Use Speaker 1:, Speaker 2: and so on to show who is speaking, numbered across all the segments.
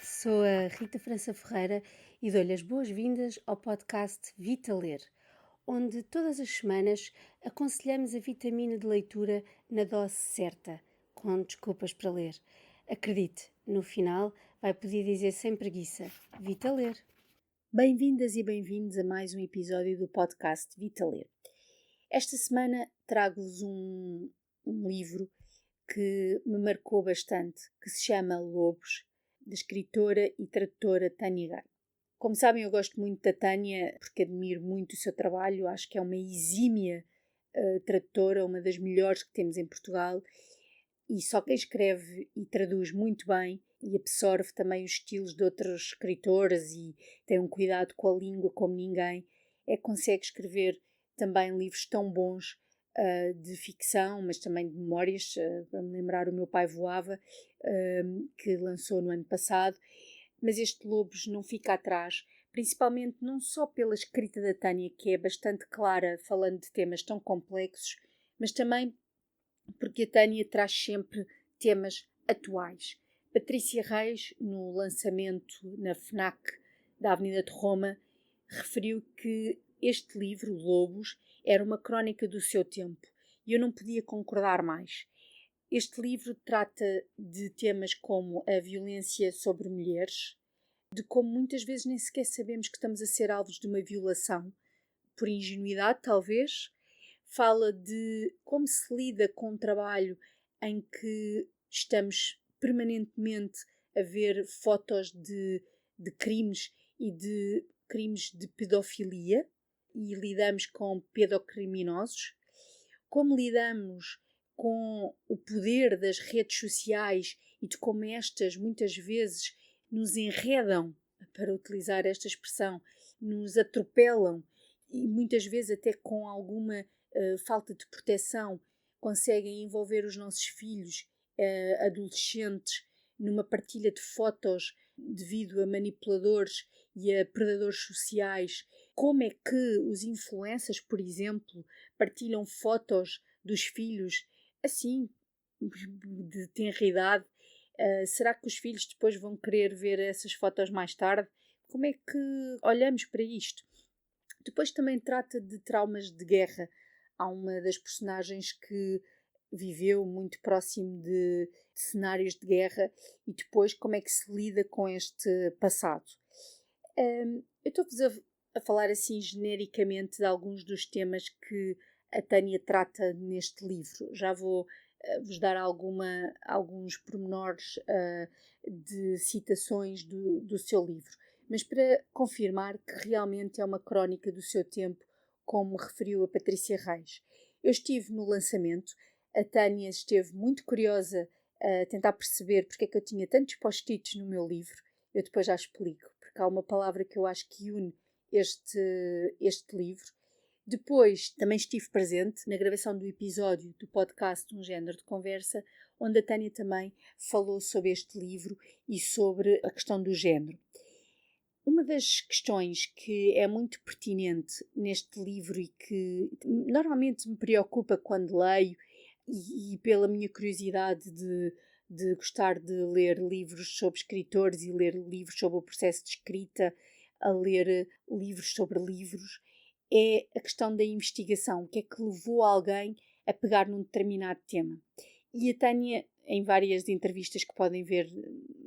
Speaker 1: Sou a Rita França Ferreira e dou-lhe as boas-vindas ao podcast Vita Ler, onde todas as semanas aconselhamos a vitamina de leitura na dose certa, com desculpas para ler. Acredite, no final vai poder dizer sem preguiça: Vita Ler. Bem-vindas e bem-vindos a mais um episódio do podcast Vita Ler. Esta semana trago-vos um livro que me marcou bastante, que se chama Lobos, da escritora e tradutora Tânia Gai. Como sabem, eu gosto muito da Tânia porque admiro muito o seu trabalho, acho que é uma exímia tradutora, uma das melhores que temos em Portugal, e só quem escreve e traduz muito bem e absorve também os estilos de outros escritores e tem um cuidado com a língua como ninguém, é que consegue escrever também livros tão bons de ficção, mas também de memórias. Para me lembrar, O Meu Pai Voava, que lançou no ano passado. Mas este Lobos não fica atrás, principalmente não só pela escrita da Tânia, que é bastante clara, falando de temas tão complexos, mas também porque a Tânia traz sempre temas atuais. Patrícia Reis, no lançamento na FNAC da Avenida de Roma, referiu que este livro, Lobos, era uma crónica do seu tempo e eu não podia concordar mais. Este livro trata de temas como a violência sobre mulheres, de como muitas vezes nem sequer sabemos que estamos a ser alvos de uma violação, por ingenuidade talvez. Fala de como se lida com um trabalho em que estamos permanentemente a ver fotos de crimes e de crimes de pedofilia e lidamos com pedocriminosos. Como lidamos com o poder das redes sociais e de como estas muitas vezes nos enredam, para utilizar esta expressão, nos atropelam e muitas vezes até com alguma falta de proteção conseguem envolver os nossos filhos, adolescentes, numa partilha de fotos devido a manipuladores e a predadores sociais. Como é que os influencers, por exemplo, partilham fotos dos filhos assim, de tenra idade? Será que os filhos depois vão querer ver essas fotos mais tarde? Como é que olhamos para isto? Depois também trata de traumas de guerra. Há uma das personagens que viveu muito próximo de cenários de guerra e depois como é que se lida com este passado. Eu estou-vos a falar assim genericamente de alguns dos temas que a Tânia trata neste livro. Já vou vos dar alguns pormenores de citações do seu livro, mas para confirmar que realmente é uma crónica do seu tempo, como referiu a Patrícia Reis. Eu estive no lançamento, a Tânia esteve muito curiosa a tentar perceber porque é que eu tinha tantos post-its no meu livro. Eu depois já explico, porque há uma palavra que eu acho que une este livro. Depois também estive presente na gravação do episódio do podcast Um Género de Conversa, onde a Tânia também falou sobre este livro e sobre a questão do género. Uma das questões que é muito pertinente neste livro e que normalmente me preocupa quando leio e pela minha curiosidade de gostar de ler livros sobre escritores e ler livros sobre o processo de escrita, a ler livros sobre livros, é a questão da investigação. O que é que levou alguém a pegar num determinado tema? E a Tânia, em várias entrevistas que podem ver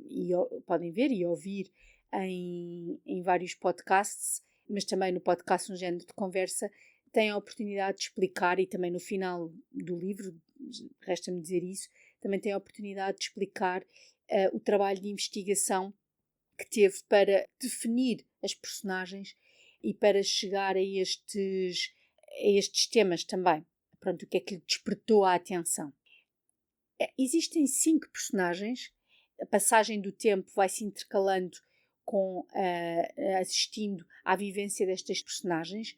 Speaker 1: e ouvir em vários podcasts, mas também no podcast Um Género de Conversa, tem a oportunidade de explicar, e também no final do livro, resta-me dizer isso, também tem a oportunidade de explicar o trabalho de investigação que teve para definir as personagens e para chegar a estes temas também. Pronto, o que é que lhe despertou a atenção? Existem 5 personagens, a passagem do tempo vai se intercalando com assistindo à vivência destas personagens.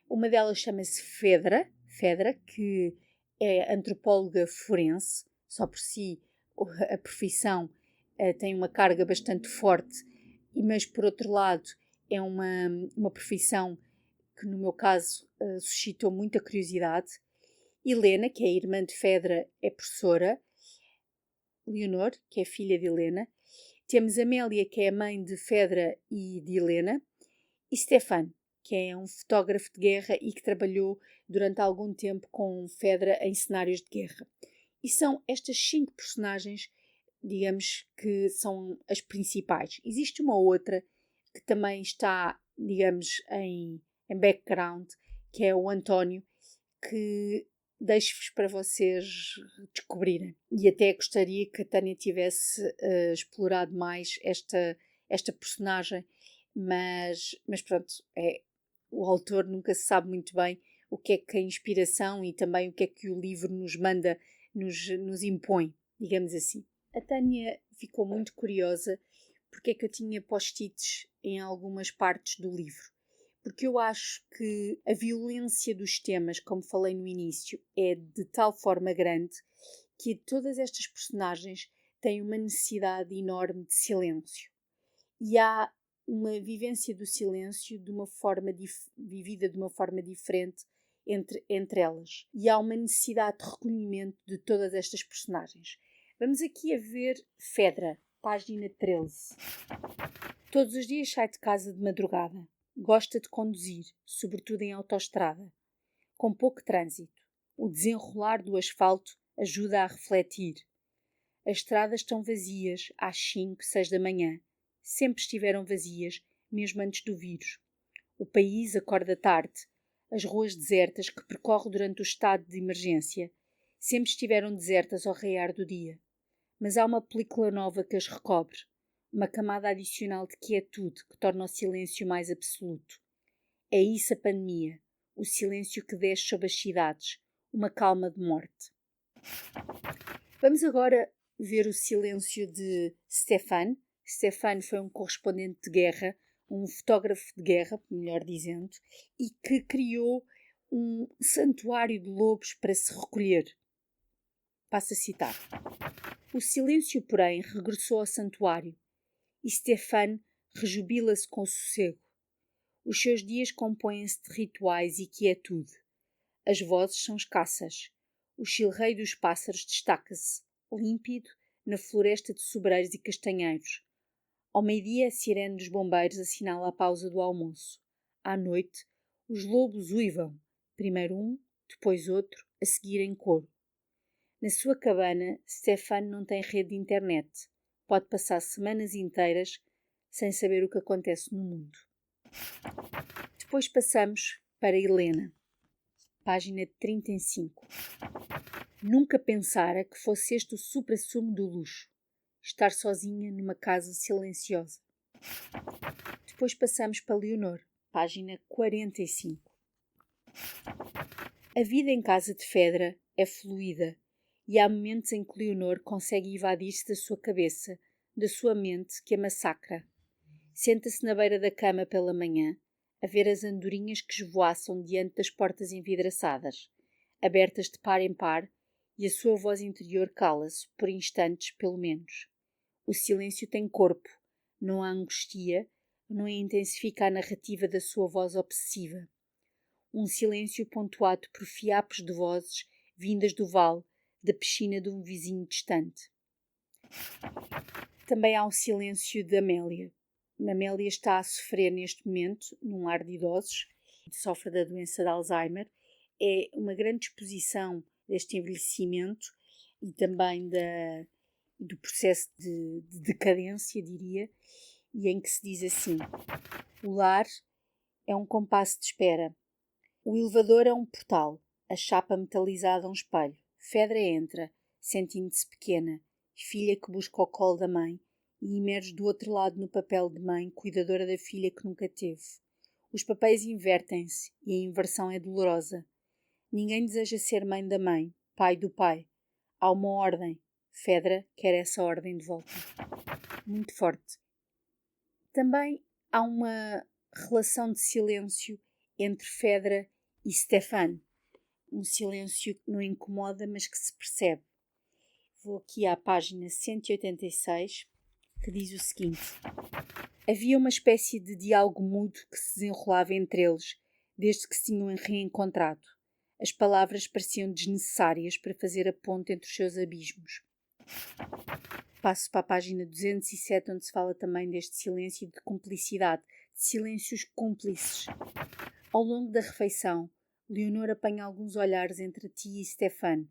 Speaker 1: Uma delas chama-se Fedra, que é antropóloga forense, só por si a profissão tem uma carga bastante forte, mas por outro lado é uma profissão que no meu caso suscitou muita curiosidade. Helena, que é a irmã de Fedra, é professora. Leonor, que é filha de Helena,
Speaker 2: Temos Amélia, que é a mãe de Fedra e de Helena, e Stefan, que é um fotógrafo de guerra e que trabalhou durante algum tempo com Fedra em cenários de guerra. E são estas 5 personagens, digamos, que são as principais. Existe uma outra que também está, digamos, em background, que é o António, que deixo-vos para vocês descobrirem. E até gostaria que a Tânia tivesse explorado mais esta personagem, mas pronto, o autor nunca se sabe muito bem o que é que a inspiração e também o que é que o livro nos manda, nos impõe, digamos assim. A Tânia ficou muito curiosa porque é que eu tinha post-its em algumas partes do livro. Porque eu acho que a violência dos temas, como falei no início, é de tal forma grande que todas estas personagens têm uma necessidade enorme de silêncio. E há uma vivência do silêncio de uma forma vivida de uma forma diferente entre elas. E há uma necessidade de recolhimento de todas estas personagens. Vamos aqui a ver Fedra, página 13. Todos os dias sai de casa de madrugada. Gosta de conduzir, sobretudo em autoestrada, com pouco trânsito. O desenrolar do asfalto ajuda a refletir. As estradas estão vazias às 5, 6 da manhã. Sempre estiveram vazias, mesmo antes do vírus. O país acorda tarde. As ruas desertas que percorre durante o estado de emergência sempre estiveram desertas ao raiar do dia. Mas há uma película nova que as recobre. Uma camada adicional de quietude que torna o silêncio mais absoluto. É isso a pandemia, o silêncio que desce sobre as cidades, uma calma de morte. Vamos agora ver o silêncio de Stefan. Stefan foi um correspondente de guerra, um fotógrafo de guerra, melhor dizendo, e que criou um santuário de lobos para se recolher. Passo a citar. O silêncio, porém, regressou ao santuário, e Stefan rejubila-se com sossego. Os seus dias compõem-se de rituais e quietude. As vozes são escassas. O chilreio dos pássaros destaca-se, límpido, na floresta de sobreiros e castanheiros. Ao meio-dia, a sirene dos bombeiros assinala a pausa do almoço. À noite, os lobos uivam, primeiro um, depois outro, a seguir em coro. Na sua cabana, Stefan não tem rede de internet. Pode passar semanas inteiras sem saber o que acontece no mundo. Depois passamos para Helena, página 35. Nunca pensara que fosse este o suprassumo do luxo, estar sozinha numa casa silenciosa. Depois passamos para Leonor, página 45. A vida em casa de Fedra é fluida e há momentos em que Leonor consegue evadir-se da sua cabeça, da sua mente que a massacra. Senta-se na beira da cama pela manhã, a ver as andorinhas que esvoaçam diante das portas envidraçadas, abertas de par em par, e a sua voz interior cala-se, por instantes pelo menos. O silêncio tem corpo, não há angustia, não intensifica a narrativa da sua voz obsessiva. Um silêncio pontuado por fiapos de vozes vindas do vale, da piscina de um vizinho distante. Também há um silêncio de Amélia. Amélia está a sofrer neste momento, num lar de idosos, sofre da doença de Alzheimer. É uma grande exposição deste envelhecimento e também do processo de decadência, diria, e em que se diz assim: o lar é um compasso de espera. O elevador é um portal, a chapa metalizada um espelho. Fedra entra, sentindo-se pequena, filha que busca o colo da mãe, e emerge do outro lado no papel de mãe, cuidadora da filha que nunca teve. Os papéis invertem-se e a inversão é dolorosa. Ninguém deseja ser mãe da mãe, pai do pai. Há uma ordem. Fedra quer essa ordem de volta. Muito forte. Também há uma relação de silêncio entre Fedra e Stefan. Um silêncio que não incomoda, mas que se percebe. Vou aqui à página 186, que diz o seguinte: havia uma espécie de diálogo mudo que se desenrolava entre eles, desde que se tinham reencontrado. As palavras pareciam desnecessárias para fazer a ponte entre os seus abismos. Passo para a página 207, onde se fala também deste silêncio de cumplicidade, de silêncios cúmplices. Ao longo da refeição, Leonor apanha alguns olhares entre ti e Stefan,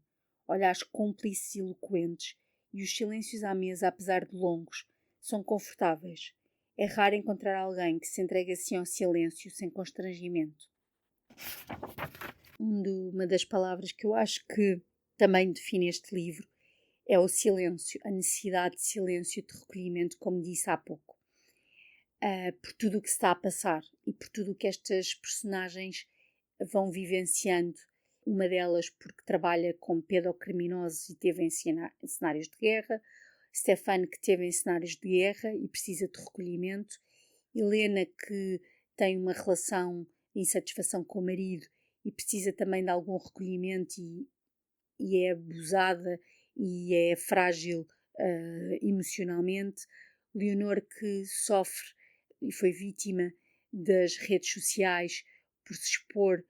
Speaker 2: olhares cúmplices e eloquentes, e os silêncios à mesa, apesar de longos, são confortáveis. É raro encontrar alguém que se entregue assim ao silêncio sem constrangimento. Uma das palavras que eu acho que também define este livro é o silêncio, a necessidade de silêncio, de recolhimento, como disse há pouco. Por tudo o que se está a passar e por tudo o que estas personagens vão vivenciando. Uma delas porque trabalha com pedocriminosos e teve em cenários de guerra. Stefan, que teve em cenários de guerra e precisa de recolhimento. Helena, que tem uma relação de insatisfação com o marido e precisa também de algum recolhimento e é abusada e é frágil emocionalmente. Leonor, que sofre e foi vítima das redes sociais por se expor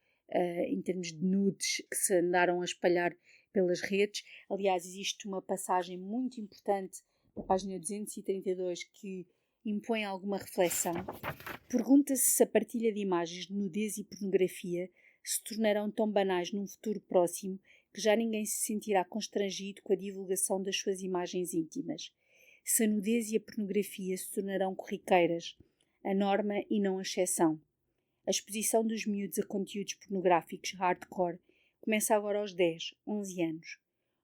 Speaker 2: em termos de nudes que se andaram a espalhar pelas redes. Aliás, existe uma passagem muito importante na página 232 que impõe alguma reflexão. Pergunta-se se a partilha de imagens de nudez e pornografia se tornarão tão banais num futuro próximo que já ninguém se sentirá constrangido com a divulgação das suas imagens íntimas. Se a nudez e a pornografia se tornarão corriqueiras, a norma e não a exceção. A exposição dos miúdos a conteúdos pornográficos hardcore começa agora aos 10, 11 anos.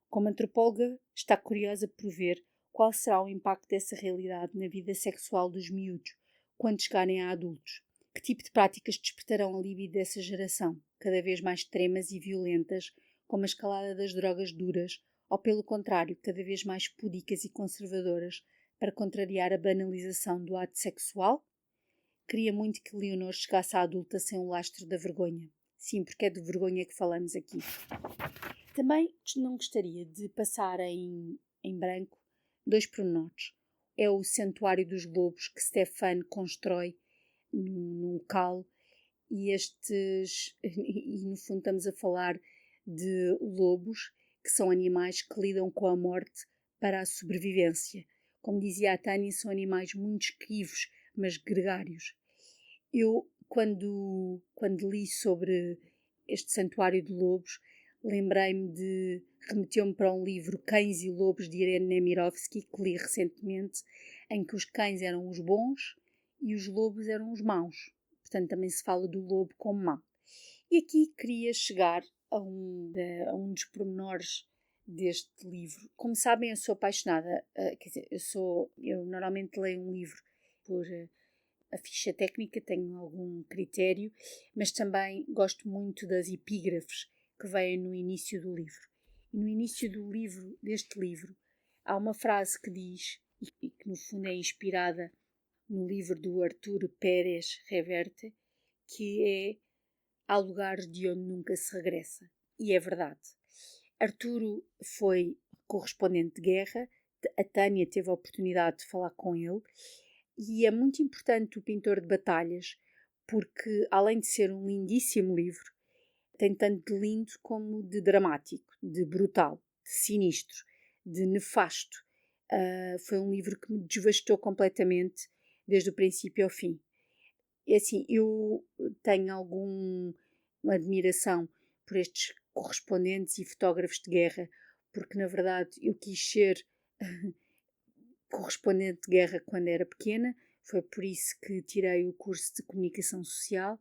Speaker 2: Como antropóloga, está curiosa por ver qual será o impacto dessa realidade na vida sexual dos miúdos quando chegarem a adultos. Que tipo de práticas despertarão a libido dessa geração, cada vez mais extremas e violentas, como a escalada das drogas duras, ou pelo contrário, cada vez mais púdicas e conservadoras, para contrariar a banalização do ato sexual? Queria muito que Leonor chegasse à adulta sem o lastro da vergonha. Sim, porque é de vergonha que falamos aqui. Também não gostaria de passar em branco 2 pormenores. É o Santuário dos Lobos que Stefan constrói num local e no fundo estamos a falar de lobos, que são animais que lidam com a morte para a sobrevivência. Como dizia a Tânia, são animais muito esquivos, mas gregários. Eu, quando li sobre este Santuário de Lobos, remeteu-me para um livro Cães e Lobos de Irene Nemirovsky, que li recentemente, em que os cães eram os bons e os lobos eram os maus. Portanto, também se fala do lobo como mau. E aqui queria chegar a um dos pormenores deste livro. Como sabem, eu sou apaixonada, eu normalmente leio um livro por a ficha técnica, tenho algum critério, mas também gosto muito das epígrafes que vêm no início do livro. E no início deste livro, há uma frase que diz, e que no fundo é inspirada no livro do Arturo Pérez Reverte, que é Há lugares de onde nunca se regressa. E é verdade. Arturo foi correspondente de guerra, a Tânia teve a oportunidade de falar com ele, e é muito importante o Pintor de Batalhas, porque além de ser um lindíssimo livro, tem tanto de lindo como de dramático, de brutal, de sinistro, de nefasto. Foi um livro que me devastou completamente, desde o princípio ao fim. É assim, eu tenho alguma admiração por estes correspondentes e fotógrafos de guerra, porque na verdade eu quis ser correspondente de guerra quando era pequena, foi por isso que tirei o curso de comunicação social,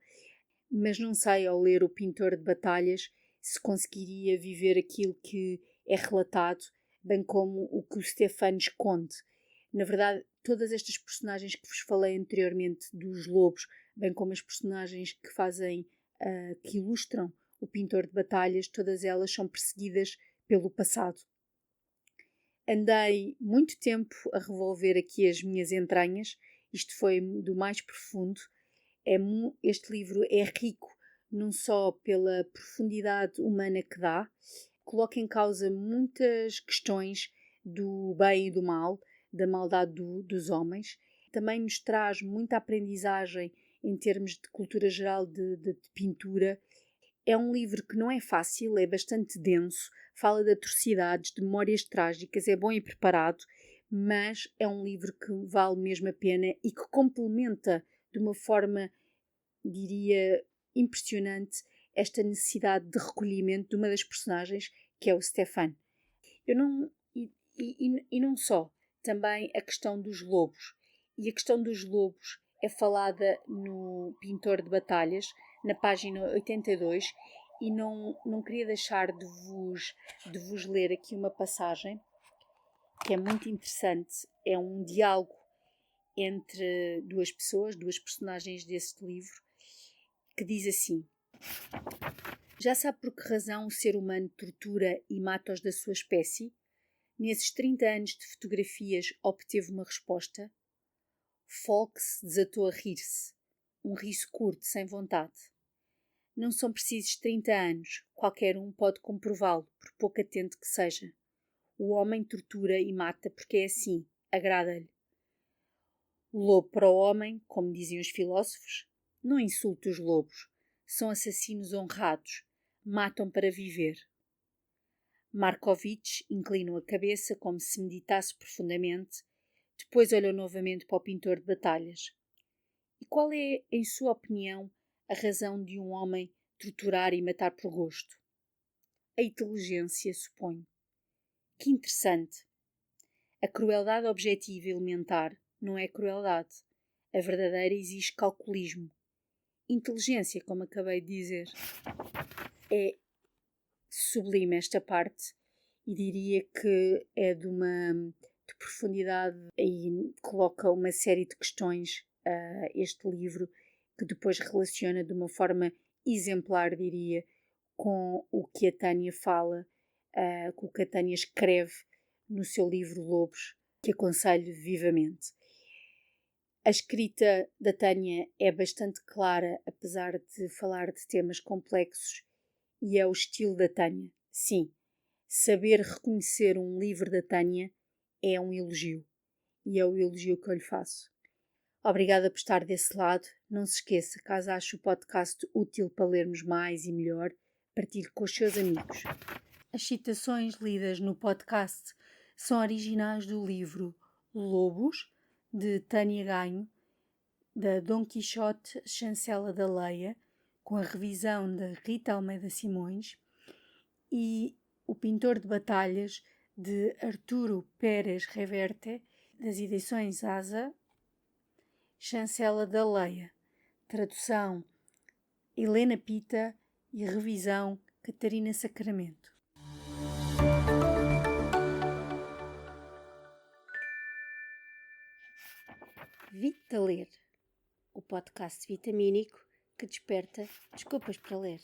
Speaker 2: mas não sei, ao ler o Pintor de Batalhas, se conseguiria viver aquilo que é relatado, bem como o que o Stefan esconde. Na verdade, todas estas personagens que vos falei anteriormente dos lobos, bem como as personagens que ilustram o Pintor de Batalhas, todas elas são perseguidas pelo passado. Andei muito tempo a revolver aqui as minhas entranhas, isto foi do mais profundo. Este livro é rico não só pela profundidade humana que dá, coloca em causa muitas questões do bem e do mal, da maldade dos homens. Também nos traz muita aprendizagem em termos de cultura geral de pintura. É um livro que não é fácil, é bastante denso, fala de atrocidades, de memórias trágicas, é bom e preparado, mas é um livro que vale mesmo a pena e que complementa de uma forma, diria, impressionante esta necessidade de recolhimento de uma das personagens, que é o Stefan. Eu não, e não só, também a questão dos lobos. E a questão dos lobos é falada no Pintor de Batalhas, na página 82, e não queria deixar de vos ler aqui uma passagem que é muito interessante. É um diálogo entre duas pessoas, duas personagens deste livro, que diz assim: já sabe por que razão o ser humano tortura e mata os da sua espécie? Nesses 30 anos de fotografias obteve uma resposta. Fawkes desatou a rir-se. Um riso curto, sem vontade. Não são precisos 30 anos. Qualquer um pode comprová-lo, por pouco atento que seja. O homem tortura e mata porque é assim. Agrada-lhe. O lobo para o homem, como diziam os filósofos, não insulta os lobos. São assassinos honrados. Matam para viver. Markovitch inclinou a cabeça como se meditasse profundamente. Depois olhou novamente para o pintor de batalhas. E qual é, em sua opinião, a razão de um homem torturar e matar por gosto? A inteligência, suponho. Que interessante. A crueldade objetiva e elementar não é crueldade. A verdadeira exige calculismo. Inteligência, como acabei de dizer. É sublime esta parte e diria que é de profundidade e coloca uma série de questões a este livro que depois relaciona de uma forma exemplar, diria, com o que a Tânia fala, com o que a Tânia escreve no seu livro Lobos, que aconselho vivamente. A escrita da Tânia é bastante clara, apesar de falar de temas complexos, e é o estilo da Tânia. Sim, saber reconhecer um livro da Tânia é um elogio, e é o elogio que eu lhe faço. Obrigada por estar desse lado. Não se esqueça, caso ache o podcast útil para lermos mais e melhor, partilhe com os seus amigos. As citações lidas no podcast são originais do livro Lobos, de Tânia Ganho, da Dom Quixote, Chancela da Leia, com a revisão de Rita Almeida Simões, e O Pintor de Batalhas, de Arturo Pérez Reverte, das edições Asa, Chancela da Leia, tradução Helena Pita e revisão Catarina Sacramento. Vita Ler, o podcast vitamínico que desperta desculpas para ler.